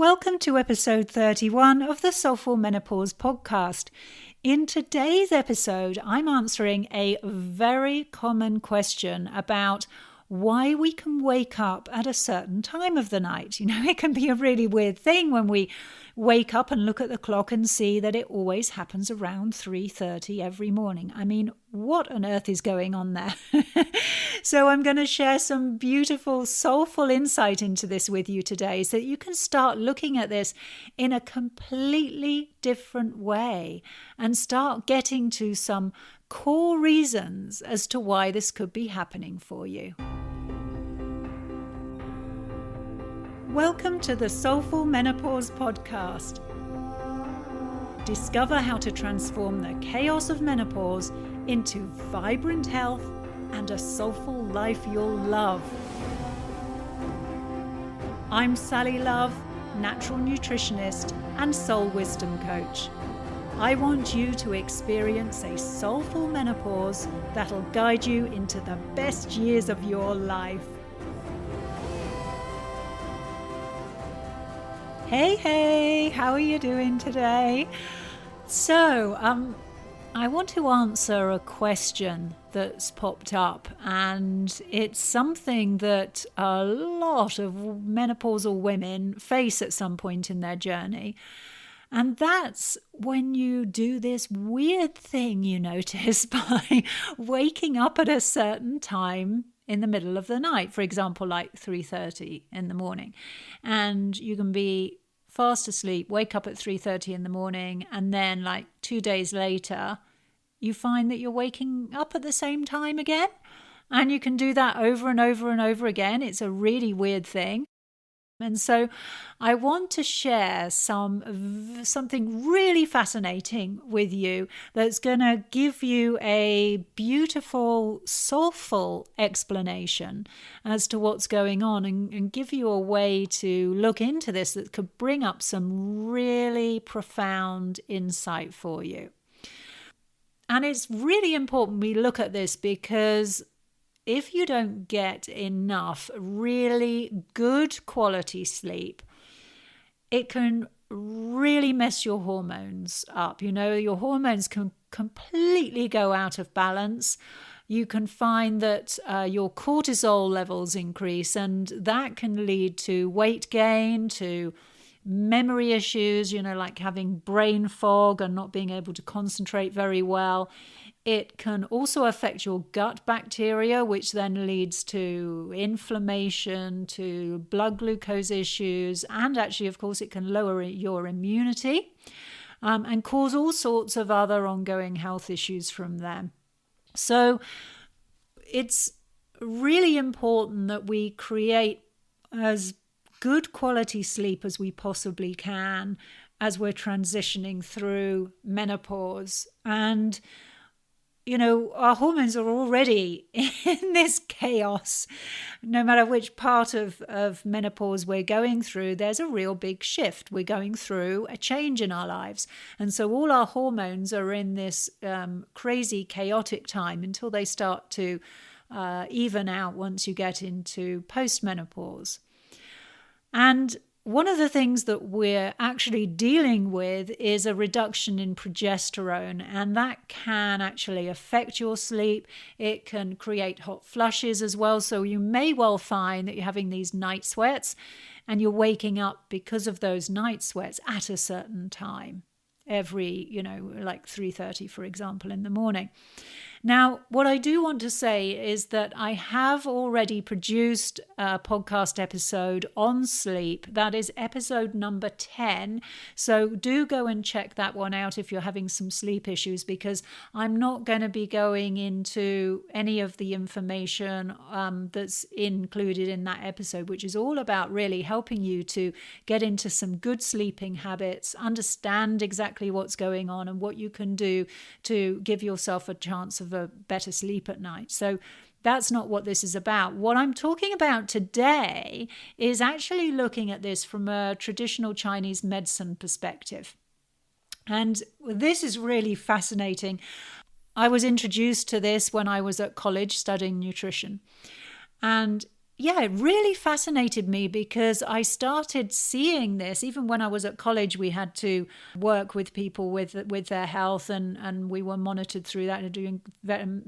welcome to episode 31 of the Soulful Menopause podcast. In today's episode, I'm answering a very common question about why we can wake up at a certain time of the night. You know, it can be a really weird thing when we wake up and look at the clock and see that it always happens around 3:30 every morning. I mean, what on earth is going on there? So I'm going to share some beautiful, soulful insight into this with you today so that you can start looking at this in a completely different way and start getting to some core reasons as to why this could be happening for you. Welcome to the Soulful Menopause podcast. Discover how to transform the chaos of menopause into vibrant health and a soulful life you'll love. I'm Sally Love, natural nutritionist and soul wisdom coach. I want you to experience a soulful menopause that'll guide you into the best years of your life. Hey, how are you doing today? So, I want to answer a question that's popped up, and it's something that a lot of menopausal women face at some point in their journey. And that's when you do this weird thing you notice by waking up at a certain time in the middle of the night, for example, like 3:30 in the morning. And you can be fast asleep, wake up at 3:30 in the morning, and then like 2 days later, you find that you're waking up at the same time again. And you can do that over and over and over again. It's a really weird thing. And so I want to share something really fascinating with you that's going to give you a beautiful, soulful explanation as to what's going on and give you a way to look into this that could bring up some really profound insight for you. And it's really important we look at this because if you don't get enough really good quality sleep, it can really mess your hormones up. You know, your hormones can completely go out of balance. You can find that your cortisol levels increase, and that can lead to weight gain, to memory issues, you know, like having brain fog and not being able to concentrate very well. It can also affect your gut bacteria, which then leads to inflammation, to blood glucose issues, and actually, of course, it can lower your immunity and cause all sorts of other ongoing health issues from them. So it's really important that we create as good quality sleep as we possibly can as we're transitioning through menopause. And you know, our hormones are already in this chaos. No matter which part of menopause we're going through, there's a real big shift. We're going through a change in our lives. And so all our hormones are in this crazy, chaotic time until they start to even out once you get into postmenopause. And one of the things that we're actually dealing with is a reduction in progesterone, and that can actually affect your sleep. It can create hot flushes as well. So you may well find that you're having these night sweats and you're waking up because of those night sweats at a certain time, every, like 3:30, for example, in the morning. Now, what I do want to say is that I have already produced a podcast episode on sleep. That is episode number 10. So do go and check that one out if you're having some sleep issues, because I'm not going to be going into any of the information that's included in that episode, which is all about really helping you to get into some good sleeping habits, understand exactly what's going on and what you can do to give yourself a chance of a better sleep at night. So that's not what this is about. What I'm talking about today is actually looking at this from a traditional Chinese medicine perspective. And this is really fascinating. I was introduced to this when I was at college studying nutrition. And yeah, it really fascinated me because I started seeing this. Even when I was at college, we had to work with people with their health, and we were monitored through that, and doing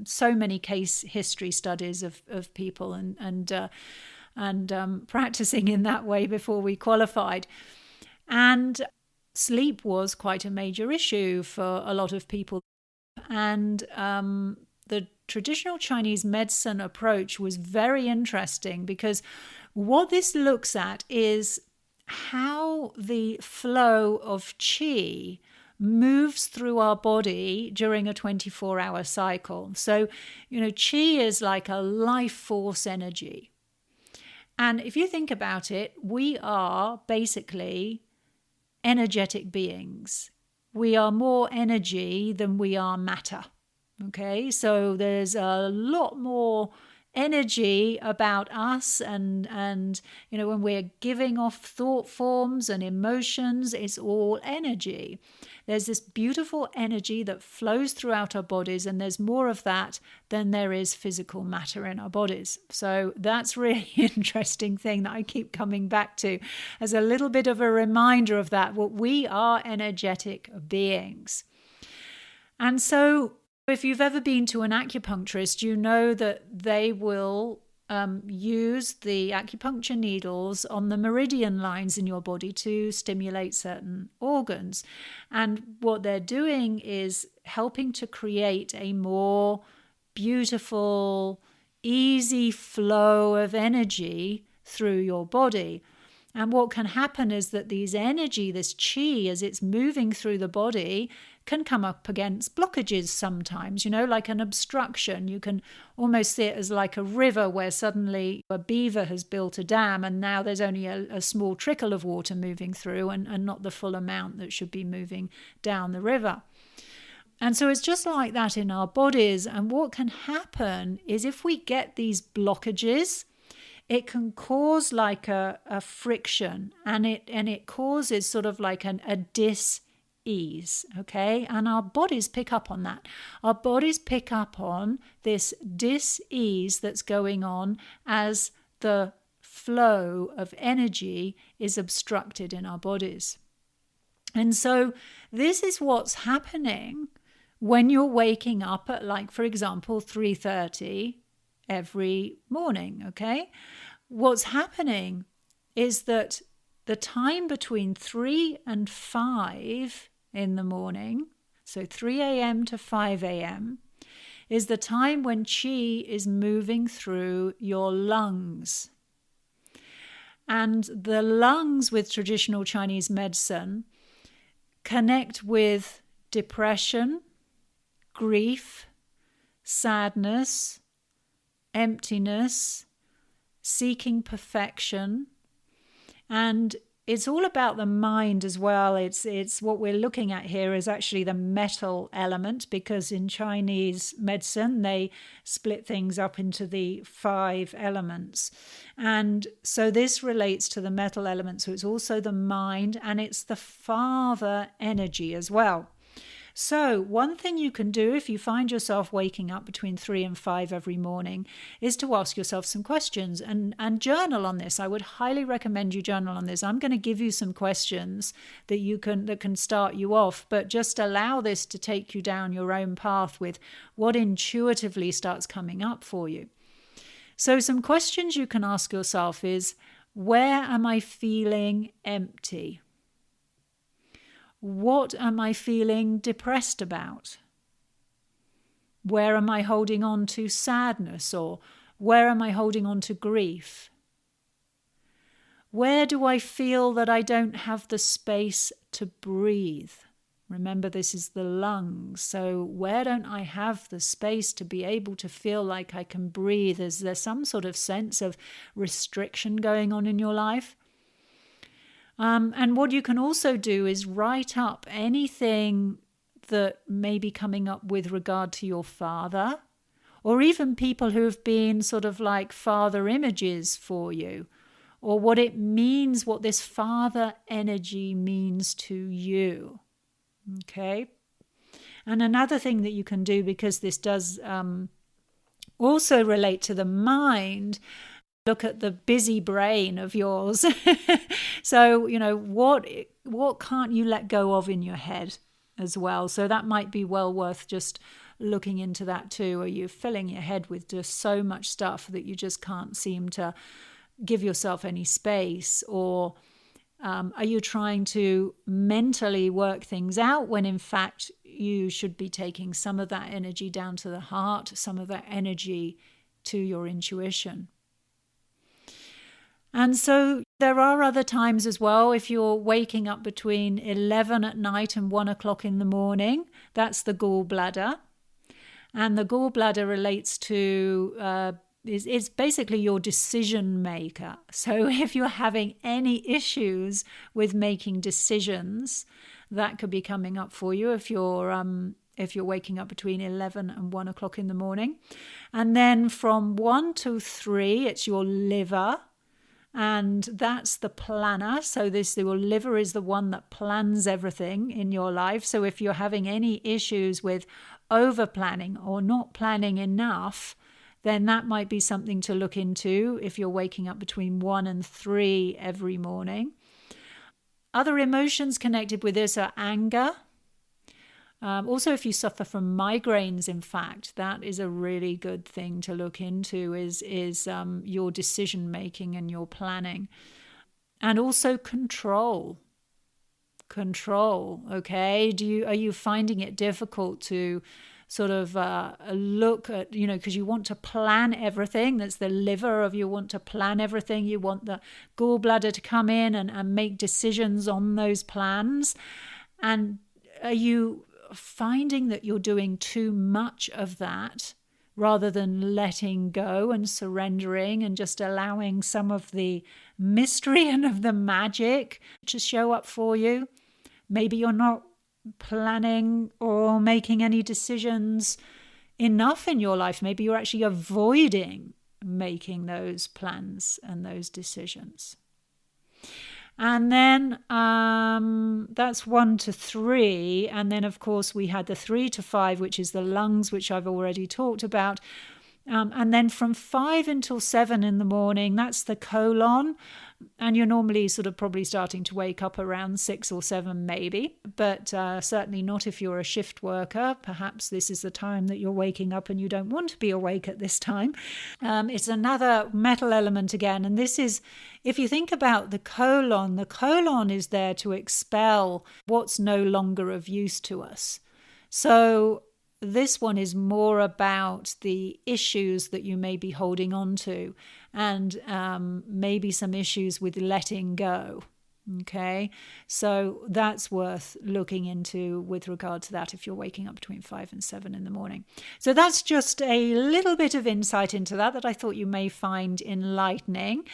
so many case history studies of people, and practicing in that way before we qualified. And sleep was quite a major issue for a lot of people. And the traditional Chinese medicine approach was very interesting because what this looks at is how the flow of qi moves through our body during a 24-hour cycle. So, qi is like a life force energy. And if you think about it, we are basically energetic beings. We are more energy than we are matter. Okay, so there's a lot more energy about us, and when we're giving off thought forms and emotions, it's all energy. There's this beautiful energy that flows throughout our bodies, and there's more of that than there is physical matter in our bodies. So that's really interesting thing that I keep coming back to as a little bit of a reminder of that. Well, we are energetic beings. And so if you've ever been to an acupuncturist, you know that they will use the acupuncture needles on the meridian lines in your body to stimulate certain organs. And what they're doing is helping to create a more beautiful, easy flow of energy through your body. And what can happen is that this qi, as it's moving through the body, can come up against blockages sometimes, like an obstruction. You can almost see it as like a river where suddenly a beaver has built a dam and now there's only a small trickle of water moving through and not the full amount that should be moving down the river. And so it's just like that in our bodies. And what can happen is if we get these blockages, it can cause like a friction, and it causes sort of like a dis-ease, okay? And our bodies pick up on that. Our bodies pick up on this dis-ease that's going on as the flow of energy is obstructed in our bodies. And so this is what's happening when you're waking up at, like, for example, 3:30 every morning, okay? What's happening is that the time between 3 and 5 in the morning, so 3 a.m. to 5 a.m., is the time when qi is moving through your lungs. And the lungs with traditional Chinese medicine connect with depression, grief, sadness, emptiness, seeking perfection. And it's all about the mind as well. It's what we're looking at here is actually the metal element, because in Chinese medicine they split things up into the 5 elements. And so this relates to the metal element. So it's also the mind, and it's the father energy as well. So one thing you can do if you find yourself waking up between 3 and 5 every morning is to ask yourself some questions and journal on this. I would highly recommend you journal on this. I'm going to give you some questions that can start you off, but just allow this to take you down your own path with what intuitively starts coming up for you. So some questions you can ask yourself is, where am I feeling empty? What am I feeling depressed about? Where am I holding on to sadness, or where am I holding on to grief? Where do I feel that I don't have the space to breathe? Remember, this is the lungs. So where don't I have the space to be able to feel like I can breathe? Is there some sort of sense of restriction going on in your life? And what you can also do is write up anything that may be coming up with regard to your father, or even people who have been sort of like father images for you, or what it means, what this father energy means to you. Okay? And another thing that you can do, because this does also relate to the mind, look at the busy brain of yours. So, what can't you let go of in your head as well? So that might be well worth just looking into that too. Are you filling your head with just so much stuff that you just can't seem to give yourself any space? Or are you trying to mentally work things out when in fact you should be taking some of that energy down to the heart, some of that energy to your intuition? And so there are other times as well. If you're waking up between 11 at night and 1 o'clock in the morning, that's the gallbladder. And the gallbladder relates to, is basically your decision maker. So if you're having any issues with making decisions, that could be coming up for you if you're waking up between 11 and 1 o'clock in the morning. And then from 1 to 3, it's your liver. And that's the planner. So your liver is the one that plans everything in your life. So if you're having any issues with over planning or not planning enough, then that might be something to look into if you're waking up between 1 and 3 every morning. Other emotions connected with this are anger. Also, if you suffer from migraines, in fact, that is a really good thing to look into, is your decision making and your planning. And also control. Okay? Are you finding it difficult to sort of look at, because you want to plan everything? That's the liver of you want to plan everything. You want the gallbladder to come in and make decisions on those plans. And are you finding that you're doing too much of that rather than letting go and surrendering and just allowing some of the mystery and of the magic to show up for you? Maybe you're not planning or making any decisions enough in your life. Maybe you're actually avoiding making those plans and those decisions. And then that's 1 to 3. And then, of course, we had the 3 to 5, which is the lungs, which I've already talked about. And then from 5 until 7 in the morning, that's the colon. And you're normally sort of probably starting to wake up around 6 or 7 maybe, but certainly not if you're a shift worker. Perhaps this is the time that you're waking up and you don't want to be awake at this time. It's another metal element again. And this is, if you think about the colon is there to expel what's no longer of use to us. So this one is more about the issues that you may be holding on to, and maybe some issues with letting go. Okay, so that's worth looking into with regard to that if you're waking up between 5 and 7 in the morning. So that's just a little bit of insight into that I thought you may find enlightening.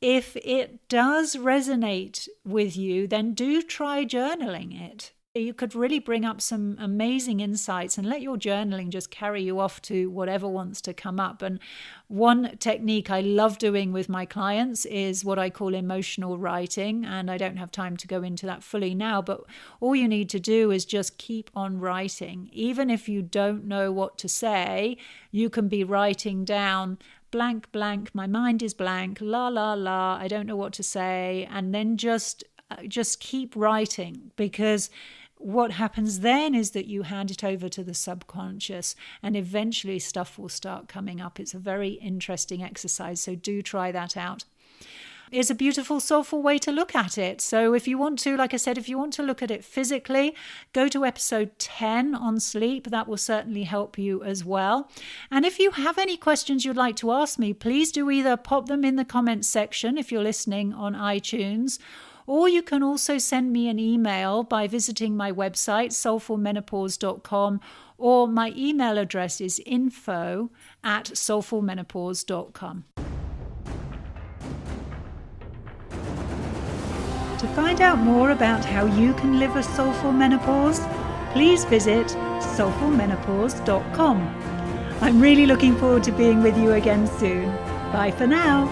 If it does resonate with you, then do try journaling it. You could really bring up some amazing insights and let your journaling just carry you off to whatever wants to come up. And one technique I love doing with my clients is what I call emotional writing. And I don't have time to go into that fully now, but all you need to do is just keep on writing. Even if you don't know what to say, you can be writing down blank, blank, my mind is blank, la, la, la, I don't know what to say. And then just keep writing, because what happens then is that you hand it over to the subconscious and eventually stuff will start coming up. It's a very interesting exercise, so do try that out. It's a beautiful, soulful way to look at it. So if you want to, like I said, if you want to look at it physically, go to episode 10 on sleep. That will certainly help you as well. And if you have any questions you'd like to ask me, please do either pop them in the comments section if you're listening on iTunes, or you can also send me an email by visiting my website, soulfulmenopause.com, or my email address is info@soulfulmenopause.com. To find out more about how you can live a soulful menopause, please visit soulfulmenopause.com. I'm really looking forward to being with you again soon. Bye for now.